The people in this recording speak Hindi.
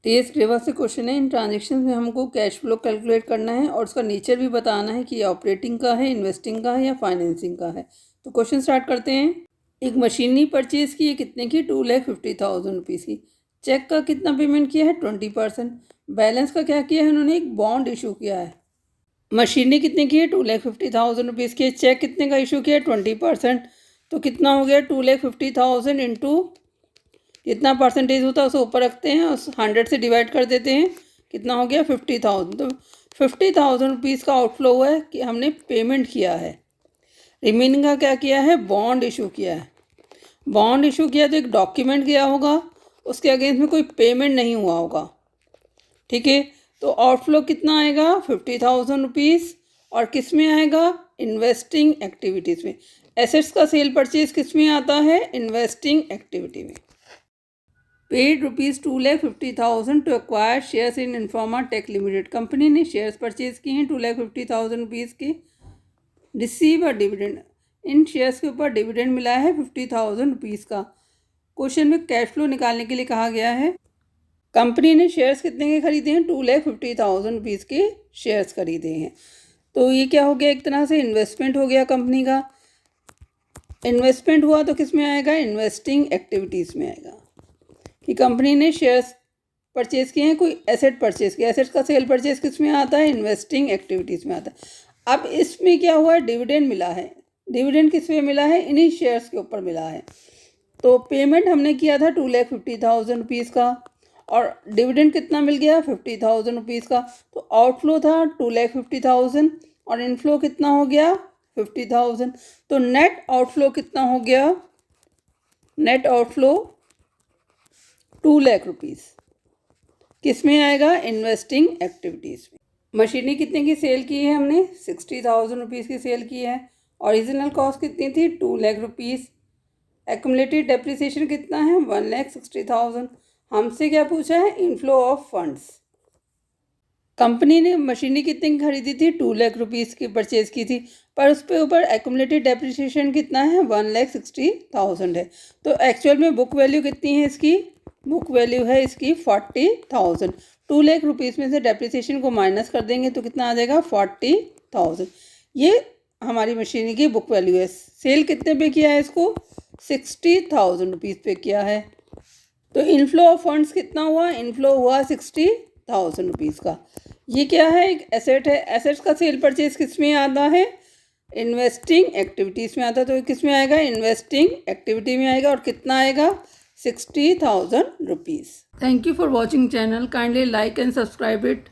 टीएस ग्रेवा से क्वेश्चन है, इन ट्रांजेक्शन में हमको कैश फ्लो कैलकुलेट करना है और उसका नेचर भी बताना है कि ऑपरेटिंग का है, इन्वेस्टिंग का है या फाइनेंसिंग का है। तो क्वेश्चन स्टार्ट करते हैं। एक मशीनरी परचेज की है, कितने की? 2,50,000 रुपीज़ की। चेक का कितना पेमेंट किया है? 20%। बैलेंस का क्या किया है उन्होंने? एक बॉन्ड इशू किया है। मशीनरी कितने की है? 2,50,000 रुपीज़ की। चेक कितने का इशू किया है? 20%। तो कितना हो गया? 2,50,000 इंटू कितना परसेंटेज होता है उसे ऊपर रखते हैं और 100 से डिवाइड कर देते हैं। कितना हो गया? 50,000। तो 50,000 रुपीज़ का आउटफ्लो हुआ है कि हमने पेमेंट किया है। रिमेनिंग का क्या किया है? बॉन्ड इशू किया है। बॉन्ड इशू किया तो एक डॉक्यूमेंट गया होगा, उसके अगेंस्ट में कोई पेमेंट नहीं हुआ होगा। ठीक है, तो आउटफ्लो कितना आएगा? 50,000 रुपीज़। और किस में आएगा? इन्वेस्टिंग एक्टिविटीज़ में। एसेट्स का सेल परचेज किस में आता है? इन्वेस्टिंग एक्टिविटी में। Paid ₹2,50,000 to acquire shares in Informa Tech Limited. Company ने शेयर्स परचेज किए हैं 2,50,000 रुपीज़ के। रिसीव अ डिविडेंड, इन शेयर्स के ऊपर डिविडेंड मिला है 50,000 रुपीज़ का। क्वेश्चन में कैश फ्लो निकालने के लिए कहा गया है। कंपनी ने शेयर्स कितने के खरीदे हैं? 2,50,000 रुपीज़ के शेयर्स खरीदे हैं। तो ये क्या हो गया? एक तरह से इन्वेस्टमेंट हो गया कंपनी का। इन्वेस्टमेंट हुआ तो किस में आएगा? इन्वेस्टिंग एक्टिविटीज़ में आएगा कि कंपनी ने शेयर्स परचेज किए हैं, कोई एसेट परचेज किया। एसेट्स का सेल परचेज किस में आता है? इन्वेस्टिंग एक्टिविटीज़ में आता है। अब इसमें क्या हुआ? डिविडेंड मिला है। डिविडेंड किस में मिला है? इन्हीं शेयर्स के ऊपर मिला है। तो पेमेंट हमने किया था 2,50,000 रुपीज़ का और डिविडेंड कितना मिल गया? 50,000 रुपीज़ का। तो आउटफ्लो था 2,50,000 और इनफ्लो कितना हो गया? 50,000। तो नेट आउटफ्लो कितना हो गया? Net outflow 2 lakh rupees. किस में आएगा? इन्वेस्टिंग एक्टिविटीज़ में। मशीनरी कितने की सेल की है हमने? 60,000 रुपीज़ की सेल की है। ओरिजिनल कॉस्ट कितनी थी? 2 लाख रुपीज़। एक्यूमुलेटेड डेप्रिसिएशन कितना है? 1,60,000। हमसे क्या पूछा है? Inflow of funds. कंपनी ने मशीनरी कितने की खरीदी थी? 2 लाख रुपीज़ की परचेज की थी, पर उस पे ऊपर एक्यूमुलेटेड डेप्रिसिएशन कितना है? 1,60,000 है। तो एक्चुअल में बुक वैल्यू कितनी है इसकी? बुक वैल्यू है इसकी 40,000। 2 लाख रुपीज़ में से डेप्रिसिएशन को माइनस कर देंगे तो कितना आ जाएगा? 40,000। ये हमारी मशीनरी की बुक वैल्यू है। सेल कितने पे किया है इसको? 60,000 रुपीज़ पे किया है। तो इनफ्लो ऑफ फंड्स कितना हुआ? इनफ्लो हुआ 60,000 रुपीज़ का। ये क्या है? एक एसेट है। एसेट्स का सेल परचेज किस में आता है? इन्वेस्टिंग एक्टिविटीज़ में आता है। तो किस में आएगा? इन्वेस्टिंग एक्टिविटी में आएगा। और कितना आएगा? 60,000 rupees. Thank you for watching channel. Kindly like and subscribe it.